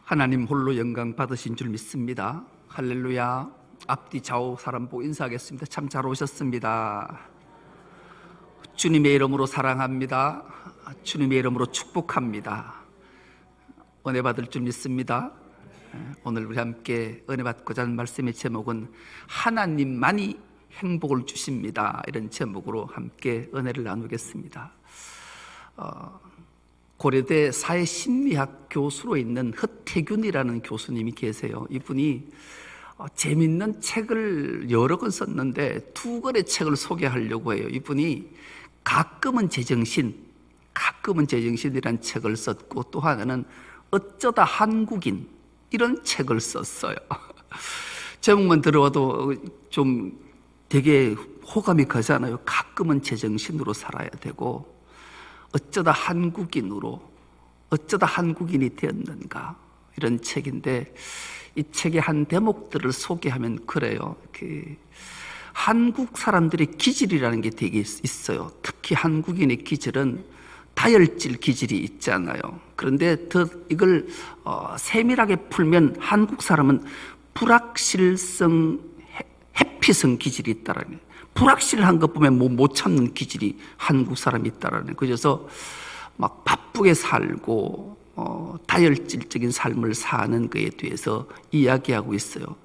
하나님 홀로 영광 받으신 줄 믿습니다. 할렐루야. 앞뒤 좌우 사람 보고 인사하겠습니다. 참 잘 오셨습니다. 주님의 이름으로 사랑합니다. 주님의 이름으로 축복합니다. 은혜 받을 줄 믿습니다. 오늘 우리 함께 은혜 받고자 하는 말씀의 제목은 하나님만이 행복을 주십니다. 이런 제목으로 함께 은혜를 나누겠습니다. 고려대 사회심리학 교수로 있는 허태균이라는 교수님이 계세요. 이분이 재밌는 책을 여러 권 썼는데 두 권의 책을 소개하려고 해요. 이분이 가끔은 제정신이라는 책을 썼고, 또 하나는 어쩌다 한국인, 이런 책을 썼어요. 제목만 들어와도 좀 되게 호감이 가잖아요. 가끔은 제정신으로 살아야 되고, 어쩌다 한국인이 되었는가, 이런 책인데, 이 책의 한 대목들을 소개하면 그래요. 한국 사람들의 기질이라는 게 되게 있어요. 특히 한국인의 기질은 다혈질 기질이 있잖아요. 그런데 이걸 세밀하게 풀면 한국 사람은 불확실성, 회피성 기질이 있다라는 거예요. 불확실한 것 보면 못 참는 기질이 한국 사람이 있다라는 거예요. 그래서 막 바쁘게 살고 다혈질적인 삶을 사는 것에 대해서 이야기하고 있어요.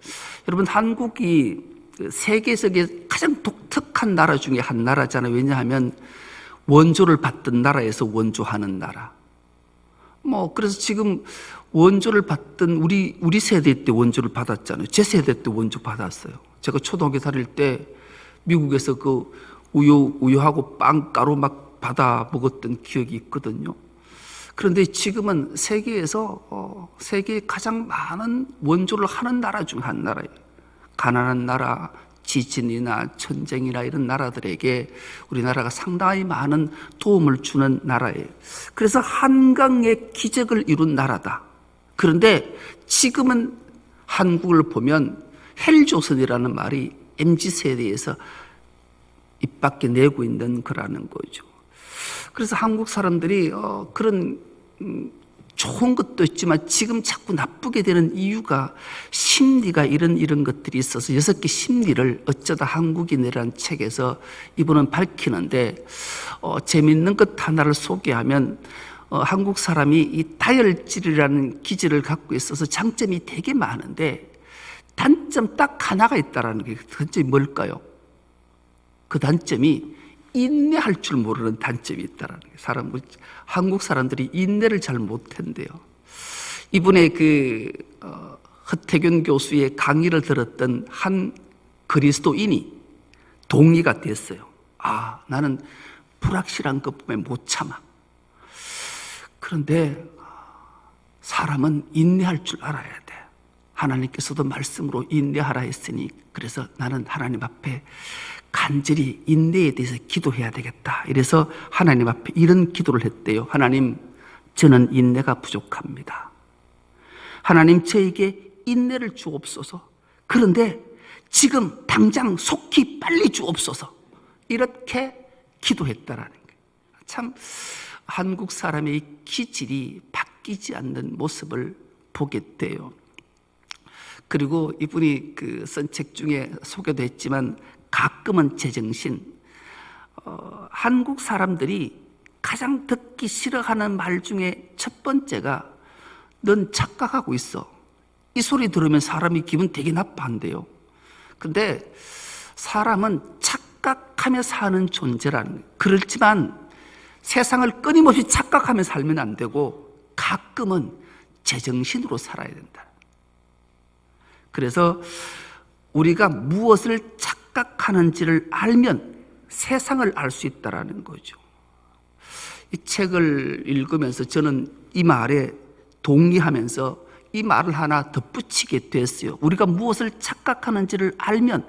여러분, 한국이 세계에서 가장 독특한 나라 중에 한 나라잖아요. 왜냐하면 원조를 받던 나라에서 원조하는 나라. 그래서 지금 원조를 받던 우리 세대 때 원조를 받았잖아요. 제 세대 때 원조 받았어요. 제가 초등학교 다닐 때 미국에서 그 우유하고 빵가루 막 받아 먹었던 기억이 있거든요. 그런데 지금은 세계에서 세계에 가장 많은 원조를 하는 나라 중 한 나라예요. 가난한 나라, 지진이나 전쟁이나 이런 나라들에게 우리나라가 상당히 많은 도움을 주는 나라예요. 그래서 한강의 기적을 이룬 나라다. 그런데 지금은 한국을 보면 헬조선이라는 말이 MZ세대에서 입 밖에 내고 있는 거라는 거죠. 그래서 한국 사람들이 그런 좋은 것도 있지만 지금 자꾸 나쁘게 되는 이유가 심리가 이런 것들이 있어서 6개 심리를 어쩌다 한국인이라는 책에서 이분은 밝히는데, 재밌는 것 하나를 소개하면 한국 사람이 이 다혈질이라는 기질을 갖고 있어서 장점이 되게 많은데 단점 딱 하나가 있다라는 게, 그 단점이 뭘까요? 그 단점이 인내할 줄 모르는 단점이 있다라는 거예요. 한국 사람들이 인내를 잘 못한대요. 이분의 허태균 교수의 강의를 들었던 한 그리스도인이 동의가 됐어요. 나는 불확실한 것 보면 못 참아. 그런데 사람은 인내할 줄 알아야 돼. 하나님께서도 말씀으로 인내하라 했으니, 그래서 나는 하나님 앞에 간절히 인내에 대해서 기도해야 되겠다. 이래서 하나님 앞에 이런 기도를 했대요. 하나님, 저는 인내가 부족합니다. 하나님, 저에게 인내를 주옵소서. 그런데 지금 당장 속히 빨리 주옵소서. 이렇게 기도했다라는 거예요. 참 한국 사람의 기질이 바뀌지 않는 모습을 보게 돼요. 그리고 이분이 쓴 책 중에 소개도 했지만, 가끔은 제정신. 한국 사람들이 가장 듣기 싫어하는 말 중에 첫 번째가 넌 착각하고 있어. 이 소리 들으면 사람이 기분 되게 나빠한대요. 근데 사람은 착각하며 사는 존재라는 거예요. 그렇지만 세상을 끊임없이 착각하며 살면 안 되고 가끔은 제정신으로 살아야 된다. 그래서 우리가 무엇을 착각하는지를 알면 세상을 알 수 있다는 거죠. 이 책을 읽으면서 저는 이 말에 동의하면서 이 말을 하나 덧붙이게 됐어요. 우리가 무엇을 착각하는지를 알면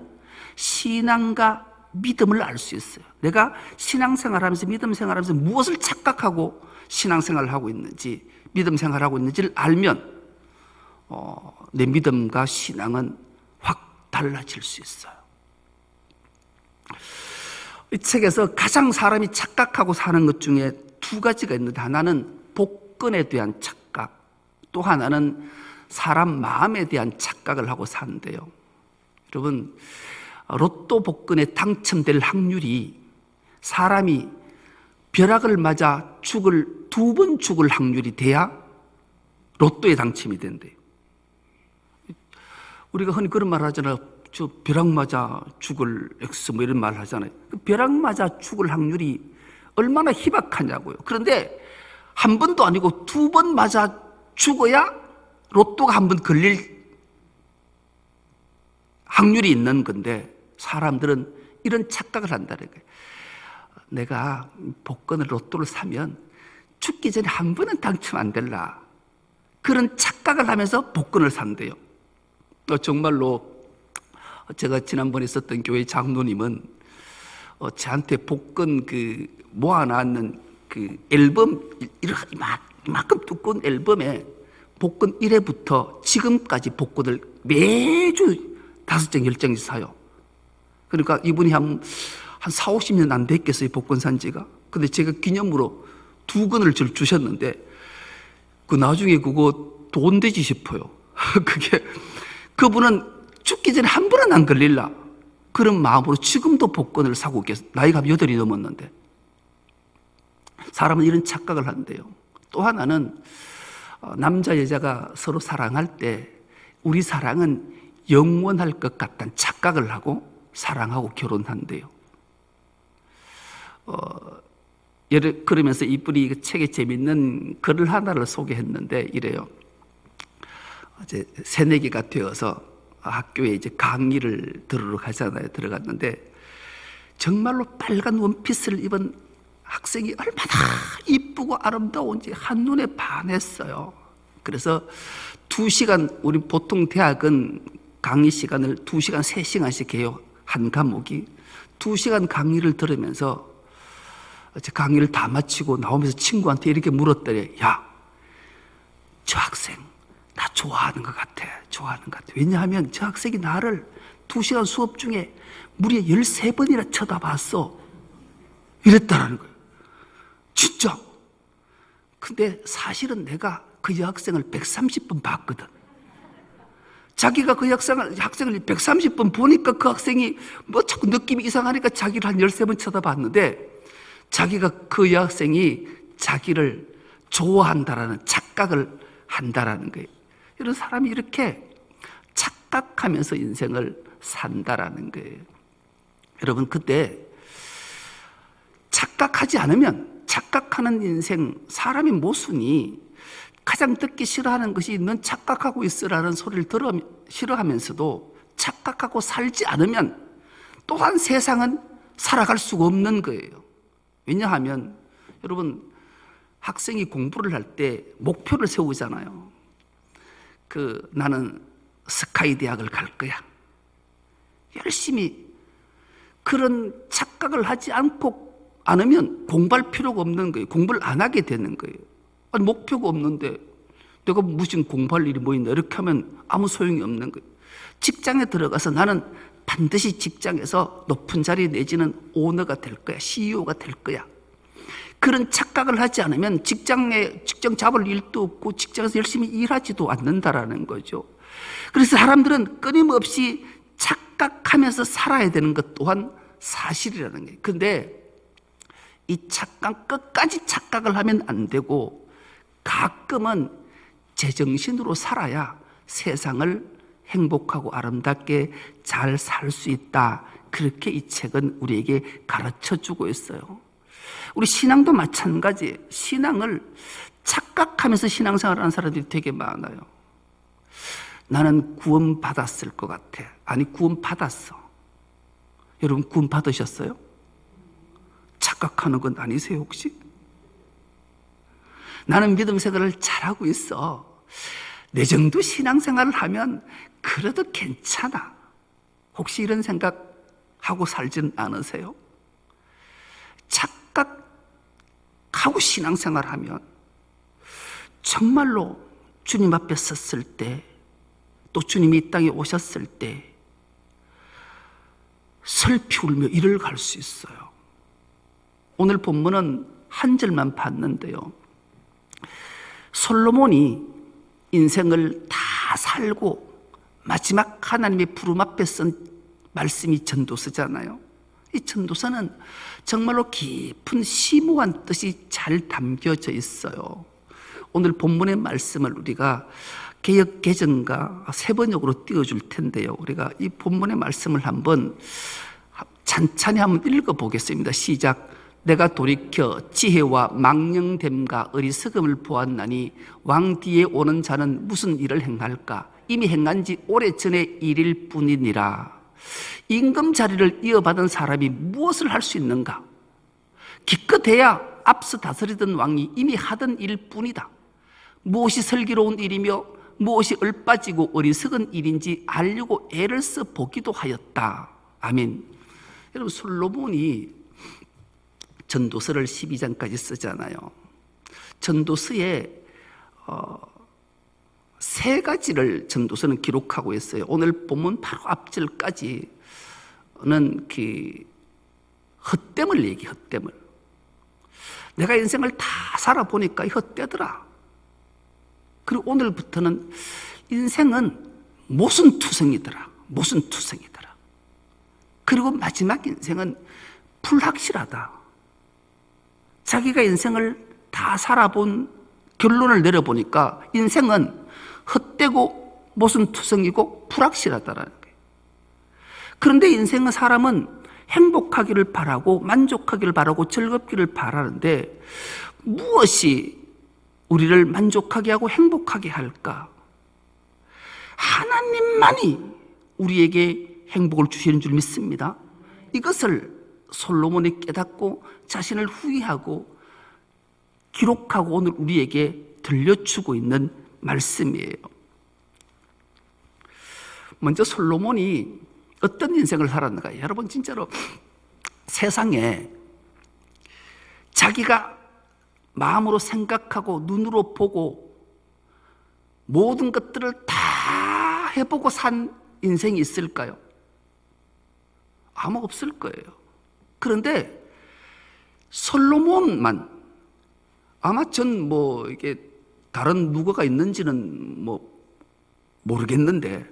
신앙과 믿음을 알 수 있어요. 내가 신앙생활하면서 믿음생활하면서 무엇을 착각하고 신앙생활을 하고 있는지, 믿음생활을 하고 있는지를 알면 내 믿음과 신앙은 확 달라질 수 있어요. 이 책에서 가장 사람이 착각하고 사는 것 중에 두 가지가 있는데, 하나는 복권에 대한 착각, 또 하나는 사람 마음에 대한 착각을 하고 산대요. 여러분, 로또 복권에 당첨될 확률이 사람이 벼락을 맞아 두 번 죽을 확률이 돼야 로또에 당첨이 된대요. 우리가 흔히 그런 말 하잖아요. 저 벼락 맞아 죽을 X 뭐 이런 말 하잖아요. 그 벼락 맞아 죽을 확률이 얼마나 희박하냐고요. 그런데 한 번도 아니고 두 번 맞아 죽어야 로또가 한 번 걸릴 확률이 있는 건데 사람들은 이런 착각을 한다는 거예요. 내가 복권을 로또를 사면 죽기 전에 한 번은 당첨 안 될라. 그런 착각을 하면서 복권을 산대요. 정말로 제가 지난번에 있었던 교회 장로님은 저한테 복권 모아놨는 앨범, 이만큼 두꺼운 앨범에 복권 1회부터 지금까지 복권을 매주 5장, 10장씩 사요. 그러니까 이분이 한 4, 50년 안 됐겠어요, 복권 산 지가. 근데 제가 기념으로 2권을 주셨는데, 나중에 그거 돈 되지 싶어요. 그분은 죽기 전에 한 번은 안 걸릴라. 그런 마음으로 지금도 복권을 사고 계세요. 나이가 8이 넘었는데. 사람은 이런 착각을 한대요. 또 하나는 남자, 여자가 서로 사랑할 때 우리 사랑은 영원할 것 같다는 착각을 하고 사랑하고 결혼한대요. 그러면서 이분이 책에 재밌는 글을 하나를 소개했는데 이래요. 이제 새내기가 되어서 학교에 이제 강의를 들으러 가잖아요. 들어갔는데 정말로 빨간 원피스를 입은 학생이 얼마나 이쁘고 아름다운지 한눈에 반했어요. 그래서 2시간, 우리 보통 대학은 강의 시간을 2시간, 3시간씩 해요. 한 과목이. 2시간 강의를 들으면서 강의를 다 마치고 나오면서 친구한테 이렇게 물었더래. 야, 저 학생 나 좋아하는 것 같아. 왜냐하면 저 학생이 나를 2시간 수업 중에 무려 13번이나 쳐다봤어. 이랬다라는 거예요. 진짜. 근데 사실은 내가 그 여학생을 130번 봤거든. 자기가 그 학생을 130번 보니까 그 학생이 뭐 자꾸 느낌이 이상하니까 자기를 한 13번 쳐다봤는데 자기가 그 여학생이 자기를 좋아한다라는 착각을 한다라는 거예요. 이런 사람이 이렇게 착각하면서 인생을 산다라는 거예요. 여러분, 그때 착각하지 않으면 착각하는 인생, 사람의 모순이 가장 듣기 싫어하는 것이 넌 착각하고 있으라는 소리를 싫어하면서도 착각하고 살지 않으면 또한 세상은 살아갈 수가 없는 거예요. 왜냐하면 여러분, 학생이 공부를 할 때 목표를 세우잖아요. 나는 스카이 대학을 갈 거야. 열심히 그런 착각을 하지 않으면 공부할 필요가 없는 거예요. 공부를 안 하게 되는 거예요. 아니, 목표가 없는데 내가 무슨 공부할 일이 뭐 있나 이렇게 하면 아무 소용이 없는 거예요. 직장에 들어가서 나는 반드시 직장에서 높은 자리 내지는 오너가 될 거야. CEO가 될 거야. 그런 착각을 하지 않으면 직장 잡을 일도 없고 직장에서 열심히 일하지도 않는다라는 거죠. 그래서 사람들은 끊임없이 착각하면서 살아야 되는 것 또한 사실이라는 거예요. 그런데 이 끝까지 착각을 하면 안 되고 가끔은 제정신으로 살아야 세상을 행복하고 아름답게 잘 살 수 있다. 그렇게 이 책은 우리에게 가르쳐주고 있어요. 우리 신앙도 마찬가지예요. 신앙을 착각하면서 신앙생활을 하는 사람들이 되게 많아요. 나는 구원 받았을 것 같아. 아니, 구원 받았어. 여러분, 구원 받으셨어요? 착각하는 건 아니세요, 혹시? 나는 믿음 생활을 잘하고 있어. 내 정도 신앙생활을 하면 그래도 괜찮아. 혹시 이런 생각하고 살진 않으세요? 착각하고 신앙생활을 하면 정말로 주님 앞에 섰을 때, 또 주님이 이 땅에 오셨을 때 슬피 울며 이를 갈 수 있어요. 오늘 본문은 한 절만 봤는데요. 솔로몬이 인생을 다 살고 마지막 하나님의 부름 앞에 쓴 말씀이 전도서잖아요. 이 전도서는 정말로 깊은 심오한 뜻이 잘 담겨져 있어요. 오늘 본문의 말씀을 우리가 개역 개정과 새 번역으로 띄워줄 텐데요. 우리가 이 본문의 말씀을 한번 찬찬히 한번 읽어보겠습니다. 시작. 내가 돌이켜 지혜와 망령됨과 어리석음을 보았나니 왕 뒤에 오는 자는 무슨 일을 행할까? 이미 행한 지 오래전의 일일 뿐이니라. 임금 자리를 이어받은 사람이 무엇을 할 수 있는가? 기껏해야 앞서 다스리던 왕이 이미 하던 일뿐이다. 무엇이 슬기로운 일이며 무엇이 얼빠지고 어리석은 일인지 알려고 애를 써 보기도 하였다. 아멘. 여러분, 솔로몬이 전도서를 12장까지 쓰잖아요. 전도서에 세 가지를 전도서는 기록하고 있어요. 오늘 본문 바로 앞절까지는 헛됨을 얘기해. 헛됨을. 내가 인생을 다 살아보니까 헛되더라. 그리고 오늘부터는 인생은 모순투성이더라. 모순투성이더라. 그리고 마지막 인생은 불확실하다. 자기가 인생을 다 살아본 결론을 내려보니까 인생은 헛되고 모순투성이고 불확실하다라는 거예요. 그런데 인생은 사람은 행복하기를 바라고 만족하기를 바라고 즐겁기를 바라는데 무엇이 우리를 만족하게 하고 행복하게 할까? 하나님만이 우리에게 행복을 주시는 줄 믿습니다. 이것을 솔로몬이 깨닫고 자신을 후회하고 기록하고 오늘 우리에게 들려주고 있는 말씀이에요. 먼저 솔로몬이 어떤 인생을 살았는가? 여러분, 진짜로 세상에 자기가 마음으로 생각하고 눈으로 보고 모든 것들을 다 해보고 산 인생이 있을까요? 아마 없을 거예요. 그런데 솔로몬만, 아마 전 이게 다른 누구가 있는지는 모르겠는데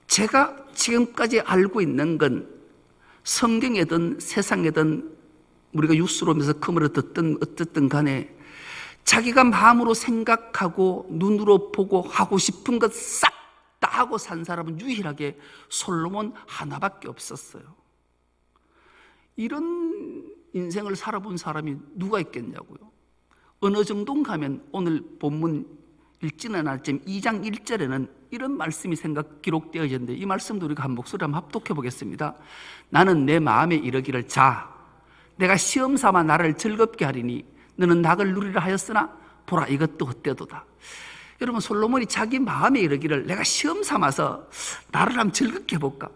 제가 지금까지 알고 있는 건 성경이든 세상이든 우리가 뉴스로 하면서 크으로 듣든 어쨌든 간에 자기가 마음으로 생각하고 눈으로 보고 하고 싶은 것 싹 다 하고 산 사람은 유일하게 솔로몬 하나밖에 없었어요. 이런 인생을 살아본 사람이 누가 있겠냐고요. 어느 정도인가 하면 오늘 본문 읽지는 않았지만 2장 1절에는 이런 말씀이 기록되어 있는데 이 말씀도 우리가 한 목소리 한번 합독해 보겠습니다. 나는 내 마음에 이르기를 자, 내가 시험 삼아 나를 즐겁게 하리니 너는 낙을 누리라 하였으나 보라 이것도 헛되도다. 여러분, 솔로몬이 자기 마음에 이르기를 내가 시험 삼아서 나를 한번 즐겁게 해볼까?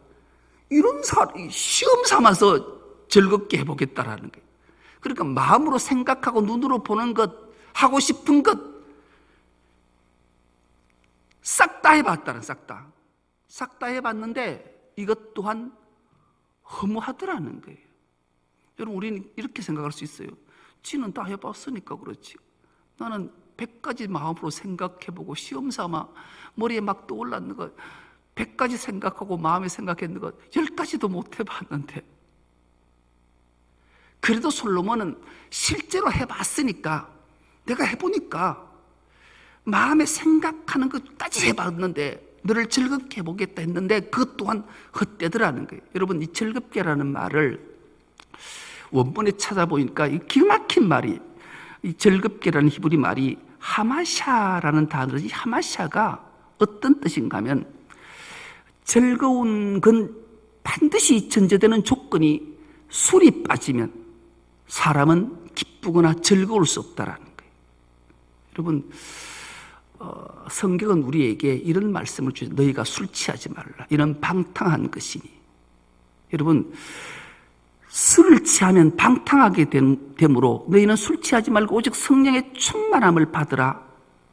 이런 시험 삼아서 즐겁게 해보겠다라는 거예요. 그러니까 마음으로 생각하고 눈으로 보는 것, 하고 싶은 것 싹 다 해봤다는 싹 다 해봤는데 이것 또한 허무하더라는 거예요. 여러분, 우리는 이렇게 생각할 수 있어요. 지는 다 해봤으니까 그렇지. 나는 100가지 마음으로 생각해보고 시험 삼아 머리에 막 떠올랐는 것 100가지 생각하고 마음에 생각했는 것 10가지도 못 해봤는데 그래도 솔로몬은 실제로 해봤으니까 내가 해보니까 마음에 생각하는 것까지 해봤는데 너를 즐겁게 해보겠다 했는데 그것 또한 헛되더라는 거예요. 여러분, 이 즐겁게라는 말을 원본에 찾아보니까 이 기가 막힌 말이, 이 즐겁게라는 히브리 말이 하마샤라는 단어로, 이 하마샤가 어떤 뜻인가 하면 즐거운 건 반드시 전제되는 조건이 술이 빠지면 사람은 기쁘거나 즐거울 수 없다라는 거예요. 여러분, 성경은 우리에게 이런 말씀을 주죠. 너희가 술 취하지 말라. 이런 방탕한 것이니. 여러분, 술을 취하면 방탕하게 되므로 너희는 술 취하지 말고 오직 성령의 충만함을 받으라.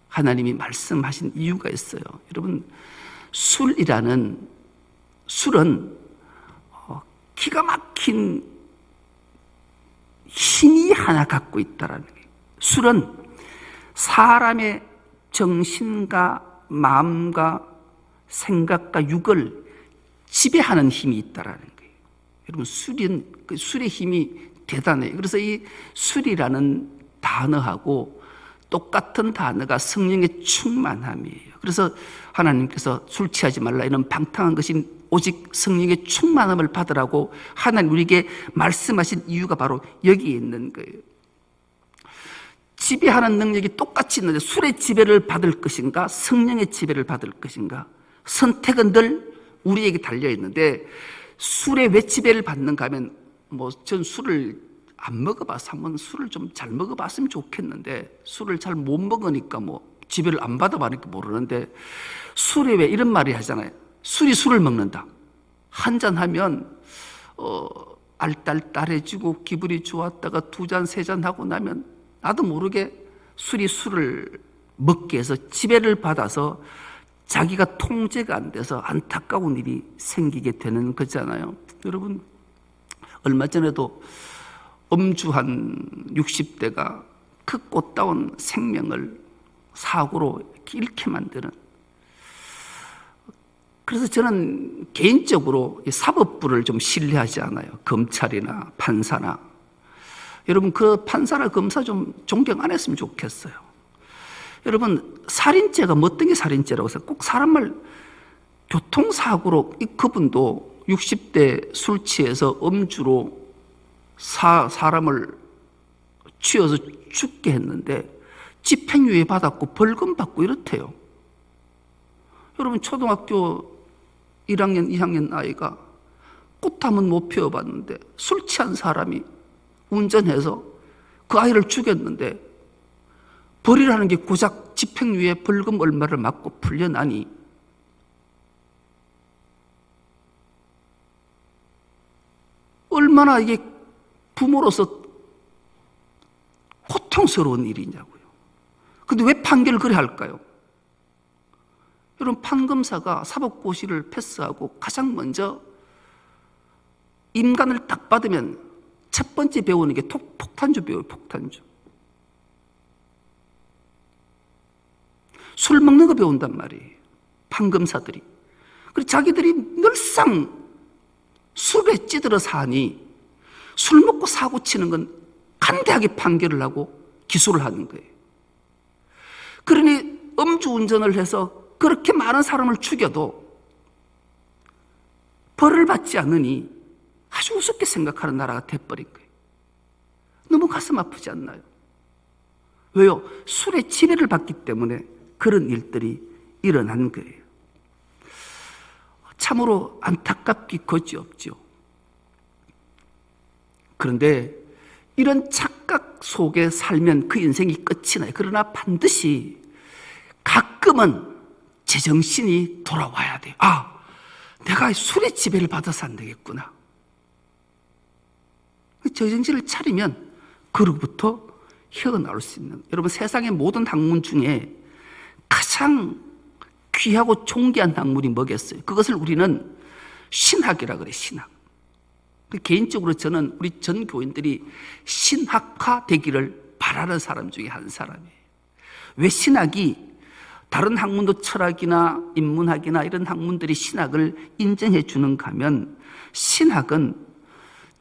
하나님이 말씀하신 이유가 있어요. 여러분, 술은 기가 막힌 힘이 하나 갖고 있다라는 거예요. 술은 사람의 정신과 마음과 생각과 육을 지배하는 힘이 있다라는 거예요. 여러분, 술의 힘이 대단해요. 그래서 이 술이라는 단어하고 똑같은 단어가 성령의 충만함이에요. 그래서 하나님께서 술 취하지 말라 이런 방탕한 것이 오직 성령의 충만함을 받으라고 하나님 우리에게 말씀하신 이유가 바로 여기에 있는 거예요. 지배하는 능력이 똑같이 있는데 술의 지배를 받을 것인가 성령의 지배를 받을 것인가, 선택은 늘 우리에게 달려 있는데, 술에 왜 지배를 받는가 하면, 전 술을 안 먹어봐서 한번 술을 좀 잘 먹어봤으면 좋겠는데, 술을 잘 못 먹으니까 지배를 안 받아보니까 모르는데, 술에 왜 이런 말이 하잖아요. 술이 술을 먹는다. 한잔 하면 알딸딸해지고 기분이 좋았다가 2잔 3잔 하고 나면 나도 모르게 술이 술을 먹게 해서 지배를 받아서 자기가 통제가 안 돼서 안타까운 일이 생기게 되는 거잖아요. 여러분, 얼마 전에도 음주한 60대가 그 꽃다운 생명을 사고로 잃게 만드는, 그래서 저는 개인적으로 사법부를 좀 신뢰하지 않아요. 검찰이나 판사나. 여러분, 그 판사나 검사 좀 존경 안 했으면 좋겠어요. 여러분, 살인죄가 어떤 게 살인죄라고 해서 꼭 사람을 교통사고로, 그분도 60대 술 취해서 음주로 사람을 취해서 죽게 했는데 집행유예 받았고 벌금 받고 이렇대요. 여러분, 초등학교 1학년, 2학년 아이가 꽃 한번 못 피워봤는데 술 취한 사람이 운전해서 그 아이를 죽였는데 벌이라는 게 고작 집행유예 벌금 얼마를 맞고 풀려나니, 얼마나 이게 부모로서 고통스러운 일이냐고요. 근데 왜 판결을 그래 할까요? 여러분, 판검사가 사법고시를 패스하고 가장 먼저 임관을 딱 받으면 첫 번째 배우는 게 폭탄주 배워요. 폭탄주. 술 먹는 거 배운단 말이에요, 판검사들이. 그리고 자기들이 늘상 술에 찌들어 사니 술 먹고 사고 치는 건 간대하게 판결을 하고 기소를 하는 거예요. 그러니 음주운전을 해서 그렇게 많은 사람을 죽여도 벌을 받지 않으니 아주 우습게 생각하는 나라가 돼버린 거예요. 너무 가슴 아프지 않나요? 왜요? 술의 지배를 받기 때문에 그런 일들이 일어난 거예요. 참으로 안타깝기 거지없죠. 그런데 이런 착각 속에 살면 그 인생이 끝이 나요. 그러나 반드시 가끔은 제정신이 돌아와야 돼요. 내가 술의 지배를 받아서 안 되겠구나. 제정신을 차리면 그로부터 헤어나올 수 있는, 여러분, 세상의 모든 학문 중에 가장 귀하고 존귀한 학문이 뭐겠어요? 그것을 우리는 신학이라 그래요. 신학. 개인적으로 저는 우리 전 교인들이 신학화 되기를 바라는 사람 중에 한 사람이에요. 왜 신학이, 다른 학문도 철학이나 인문학이나 이런 학문들이 신학을 인정해 주는가 하면, 신학은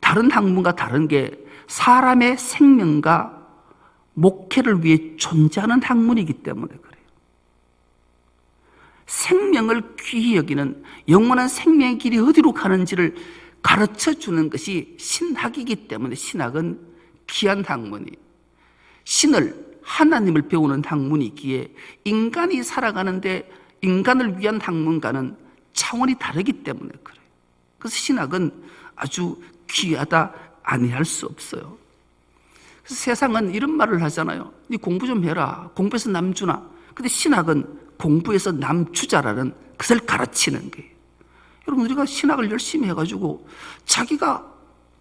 다른 학문과 다른 게 사람의 생명과 목회를 위해 존재하는 학문이기 때문에 그래요. 생명을 귀히 여기는, 영원한 생명의 길이 어디로 가는지를 가르쳐 주는 것이 신학이기 때문에 신학은 귀한 학문이에요. 신을, 하나님을 배우는 학문이기에 인간이 살아가는데 인간을 위한 학문과는 차원이 다르기 때문에 그래요. 그래서 신학은 아주 귀하다 아니할 수 없어요. 그래서 세상은 이런 말을 하잖아요. 네 공부 좀 해라. 공부해서 남 주나. 근데 신학은 공부해서 남 주자라는 것을 가르치는 거예요. 여러분, 우리가 신학을 열심히 해가지고 자기가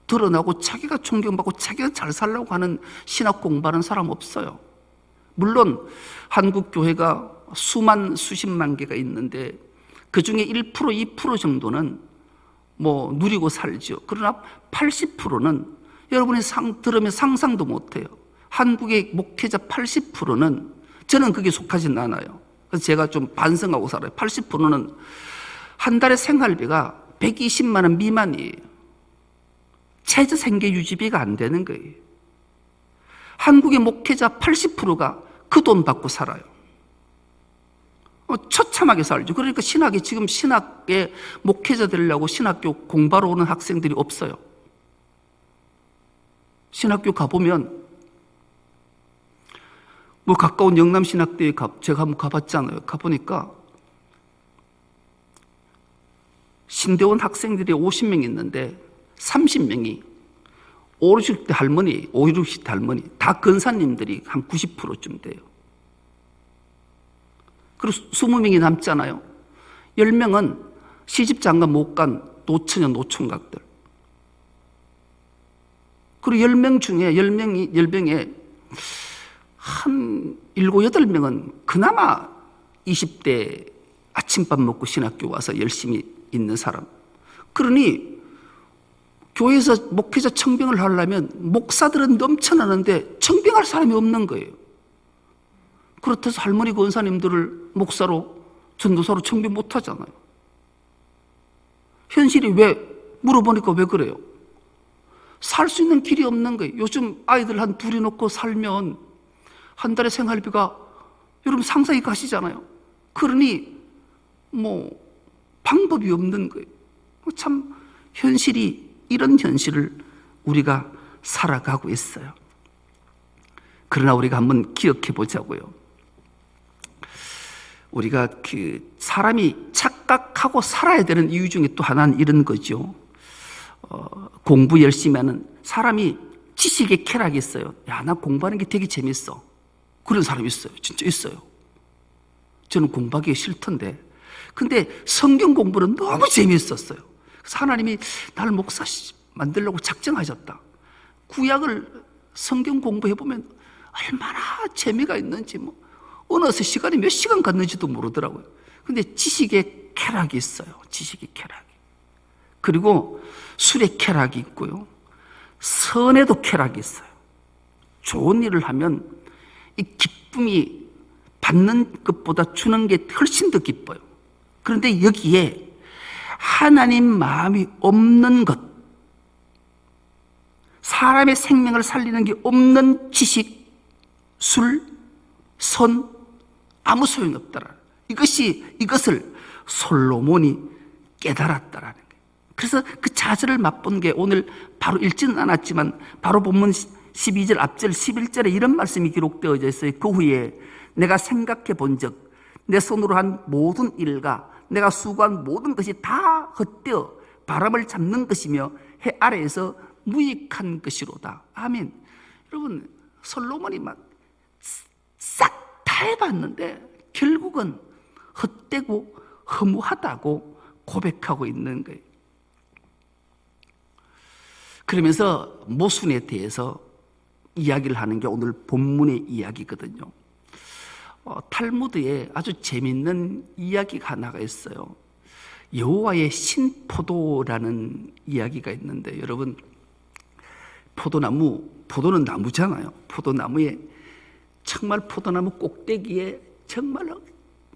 드러나고 자기가 존경받고 자기가 잘 살려고 하는 신학 공부하는 사람 없어요. 물론 한국 교회가 수십만 개가 있는데 그 중에 1%, 2% 정도는 누리고 살죠. 그러나 80%는 여러분이 들으면 상상도 못해요. 한국의 목회자 80%는 저는 그게 속하진 않아요. 그래서 제가 좀 반성하고 살아요. 80%는 한 달에 생활비가 120만 원 미만이에요. 최저 생계 유지비가 안 되는 거예요. 한국의 목회자 80%가 그 돈 받고 살아요. 처참하게 살죠. 그러니까 지금 신학에 목회자 되려고 신학교 공부하러 오는 학생들이 없어요. 신학교 가보면, 뭐 가까운 영남신학대에 제가 한번 가봤잖아요. 가보니까 신대원 학생들이 50명 있는데 30명이 5, 60대 할머니, 5, 60대 할머니, 다 근사님들이 한 90%쯤 돼요. 그리고 20명이 남잖아요. 10명은 시집장가 못 간 노처녀, 노총각들. 그리고 10명 중에, 10명에 한 7, 8명은 그나마 20대 아침밥 먹고 신학교 와서 열심히 있는 사람. 그러니 교회에서 목회자 청빙을 하려면 목사들은 넘쳐나는데 청빙할 사람이 없는 거예요. 그렇다고 할머니 권사님들을 목사로, 전도사로 청빙 못 하잖아요. 현실이 물어보니까 왜 그래요? 살 수 있는 길이 없는 거예요. 요즘 아이들 한 둘이 놓고 살면 한 달에 생활비가 여러분 상상이 가시잖아요. 그러니 방법이 없는 거예요. 참 이런 현실을 우리가 살아가고 있어요. 그러나 우리가 한번 기억해 보자고요. 우리가 사람이 착각하고 살아야 되는 이유 중에 또 하나는 이런 거죠. 공부 열심히 하는 사람이 지식의 쾌락이 있어요. 야, 나 공부하는 게 되게 재밌어. 그런 사람이 있어요. 진짜 있어요. 저는 공부하기 싫던데. 근데 성경 공부는 너무 재미있었어요. 그래서 하나님이 나를 목사 만들려고 작정하셨다. 구약을 성경 공부해보면 얼마나 재미가 있는지 어느새 시간이 몇 시간 갔는지도 모르더라고요. 근데 지식의 쾌락이 있어요. 지식의 쾌락이. 그리고 술의 쾌락이 있고요. 선에도 쾌락이 있어요. 좋은 일을 하면 이 기쁨이 받는 것보다 주는 게 훨씬 더 기뻐요. 그런데 여기에 하나님 마음이 없는 것, 사람의 생명을 살리는 게 없는 지식, 술, 선, 아무 소용이 없더라. 이것을 솔로몬이 깨달았다라는 거예요. 그래서 그 좌절을 맛본 게 오늘 바로 읽지는 않았지만 바로 본문 12절 앞절 11절에 이런 말씀이 기록되어져 있어요. 그 후에 내가 생각해 본즉 내 손으로 한 모든 일과 내가 수고한 모든 것이 다 헛되어 바람을 잡는 것이며 해 아래에서 무익한 것이로다. 아멘. 여러분, 솔로몬이 싹 다 해봤는데 결국은 헛되고 허무하다고 고백하고 있는 거예요. 그러면서 모순에 대해서 이야기를 하는 게 오늘 본문의 이야기거든요. 탈무드에 아주 재밌는 이야기가 하나가 있어요. 여호와의 신포도라는 이야기가 있는데, 여러분, 포도는 나무잖아요. 포도나무에 정말 포도나무 꼭대기에 정말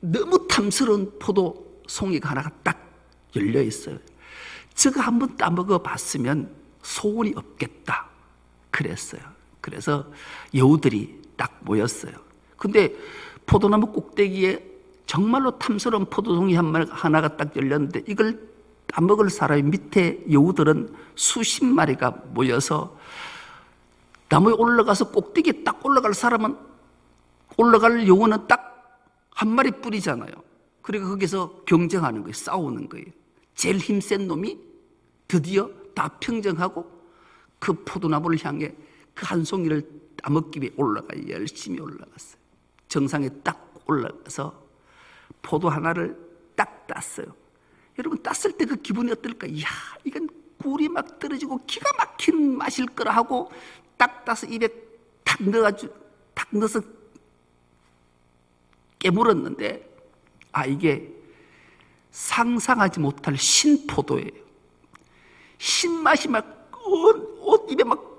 너무 탐스러운 포도송이가 하나가 딱 열려 있어요. 저거 한번 따먹어 봤으면 소원이 없겠다 그랬어요. 그래서 여우들이 딱 모였어요. 근데 포도나무 꼭대기에 정말로 탐스러운 포도송이 하나가 딱 열렸는데 이걸 따먹을 사람이 밑에 여우들은 수십 마리가 모여서 나무에 올라가서 꼭대기에 딱 올라갈 여우는 딱 한 마리 뿌리잖아요. 그리고 거기서 경쟁하는 거예요. 싸우는 거예요. 제일 힘센 놈이 드디어 다 평정하고 그 포도나무를 향해 그 한 송이를 따먹기 위해 열심히 올라갔어요. 정상에 딱 올라가서 포도 하나를 딱 땄어요. 여러분, 땄을 때 그 기분이 어떨까? 이야, 이건 꿀이 막 떨어지고 기가 막힌 맛일 거라 하고 딱 따서 입에 탁 넣어서 깨물었는데, 이게 상상하지 못할 신포도예요. 신맛이 막 입에 막.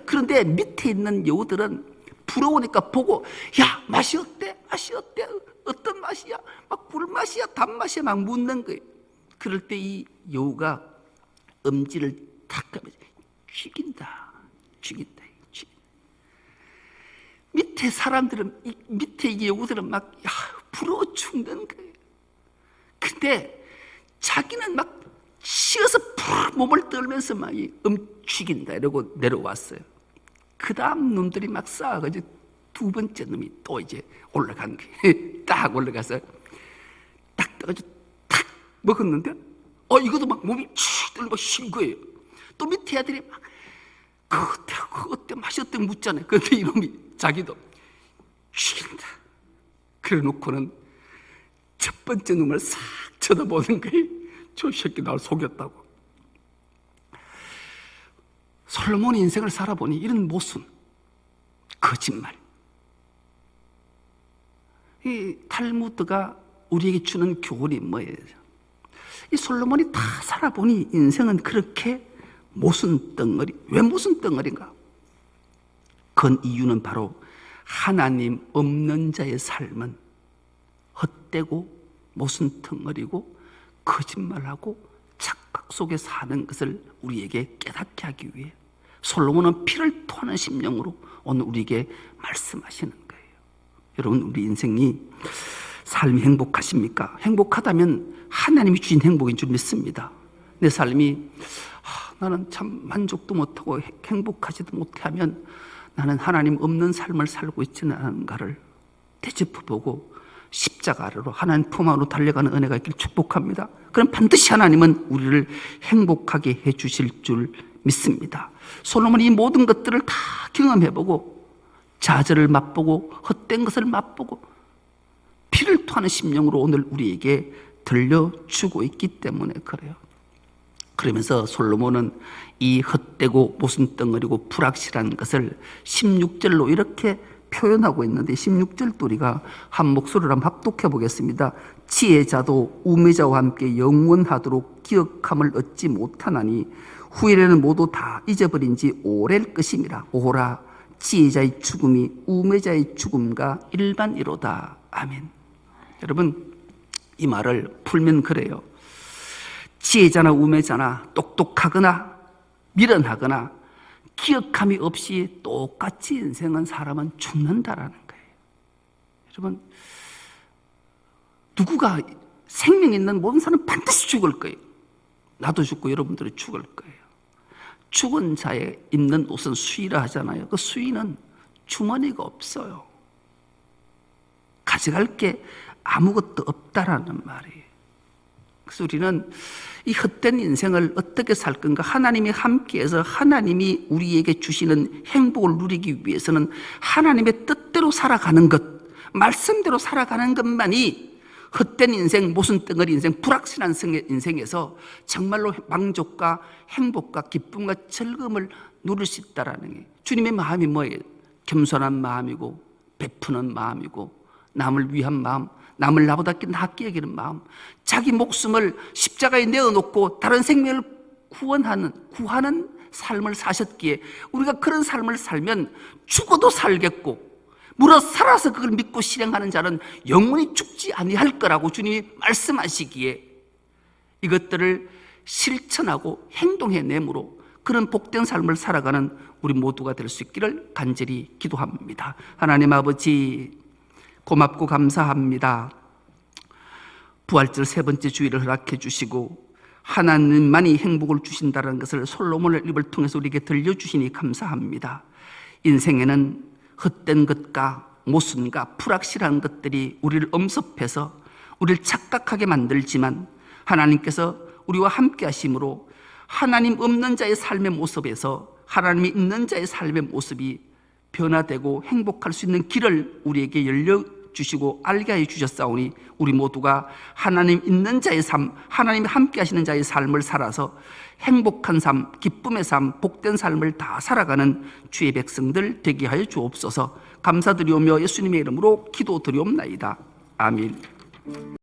그런데 밑에 있는 여우들은 부러우니까 보고, 야, 맛이 어때? 맛이 어때? 어떤 맛이야? 막 꿀맛이야? 단맛이야? 막 묻는 거예요. 그럴 때 이 여우가 엄지를 탁 하면서 죽인다. 밑에 사람들은, 밑에 이 여우들은 막 부러워 죽는 거예요. 근데 자기는 막 쉬어서 푹 몸을 떨면서 막 죽인다 이러고 내려왔어요. 그 다음 놈들이 막 쌓아가지고 두 번째 놈이 또 이제 올라간 거예요. 딱 올라가서 딱 떠가지고 탁 먹었는데 이것도 막 몸이 쭉 떨리고 쉰 거예요. 또 밑에 애들이 막 그거 어때 맛이 어때 묻잖아요. 그런데 이놈이 자기도 죽인다. 그래 놓고는 첫 번째 놈을 싹 쳐다보는 거예요. 저 새끼 날 속였다고. 솔로몬이 인생을 살아보니 이런 모순, 거짓말, 이 탈무드가 우리에게 주는 교훈이 뭐예요? 이 솔로몬이 다 살아보니 인생은 그렇게 모순 덩어리. 왜 모순 덩어리인가? 그 이유는 바로 하나님 없는 자의 삶은 헛되고 모순 덩어리고 거짓말하고 착각 속에 사는 것을 우리에게 깨닫게 하기 위해 솔로몬은 피를 토하는 심령으로 오늘 우리에게 말씀하시는 거예요. 여러분, 우리 인생이 삶이 행복하십니까? 행복하다면 하나님이 주신 행복인 줄 믿습니다. 내 삶이 나는 참 만족도 못하고 행복하지도 못하면 나는 하나님 없는 삶을 살고 있지는 않은가를 되짚어보고 십자가 아래로 하나님 품 안으로 달려가는 은혜가 있길 축복합니다. 그럼 반드시 하나님은 우리를 행복하게 해주실 줄 믿습니다. 솔로몬이 이 모든 것들을 다 경험해보고 좌절을 맛보고 헛된 것을 맛보고 피를 토하는 심령으로 오늘 우리에게 들려주고 있기 때문에 그래요. 그러면서 솔로몬은 이 헛되고 모순덩어리고 불확실한 것을 16절로 이렇게 표현하고 있는데 16절도 우리가 한 목소리로 한번 합독해 보겠습니다. 지혜자도 우매자와 함께 영원하도록 기억함을 얻지 못하나니 후일에는 모두 다 잊어버린 지 오래일 것임이라. 오라, 지혜자의 죽음이 우매자의 죽음과 일반이로다. 아멘. 여러분, 이 말을 풀면 그래요. 지혜자나 우매자나 똑똑하거나 미련하거나 기억함이 없이 똑같이 인생은 사람은 죽는다라는 거예요. 여러분, 누구가 생명 있는 모든 사람은 반드시 죽을 거예요. 나도 죽고 여러분들이 죽을 거예요. 죽은 자의 입는 옷은 수의라 하잖아요. 그 수의는 주머니가 없어요. 가져갈 게 아무것도 없다라는 말이에요. 그래서 우리는 이 헛된 인생을 어떻게 살 건가? 하나님이 함께해서 하나님이 우리에게 주시는 행복을 누리기 위해서는 하나님의 뜻대로 살아가는 것, 말씀대로 살아가는 것만이 헛된 인생, 모순덩어리 인생, 불확실한 인생에서 정말로 만족과 행복과 기쁨과 즐거움을 누릴 수 있다는 게 주님의 마음이 뭐예요? 겸손한 마음이고 베푸는 마음이고 남을 위한 마음, 남을 나보다 낫게 여기는 마음, 자기 목숨을 십자가에 내어놓고 다른 생명을 구하는 삶을 사셨기에 우리가 그런 삶을 살면 죽어도 살겠고 물어 살아서 그걸 믿고 실행하는 자는 영원히 죽지 아니할 거라고 주님이 말씀하시기에 이것들을 실천하고 행동해내므로 그런 복된 삶을 살아가는 우리 모두가 될 수 있기를 간절히 기도합니다. 하나님 아버지, 고맙고 감사합니다. 부활절 세 번째 주일을 허락해 주시고 하나님만이 행복을 주신다는 것을 솔로몬의 입을 통해서 우리에게 들려주시니 감사합니다. 인생에는 헛된 것과 모순과 불확실한 것들이 우리를 엄습해서 우리를 착각하게 만들지만 하나님께서 우리와 함께 하심으로 하나님 없는 자의 삶의 모습에서 하나님이 있는 자의 삶의 모습이 변화되고 행복할 수 있는 길을 우리에게 열려주시고 알게 해 주셨사오니 우리 모두가 하나님 있는 자의 삶, 하나님이 함께 하시는 자의 삶을 살아서 행복한 삶, 기쁨의 삶, 복된 삶을 다 살아가는 주의 백성들 되게 하여 주옵소서. 감사드리오며 예수님의 이름으로 기도드리옵나이다. 아멘.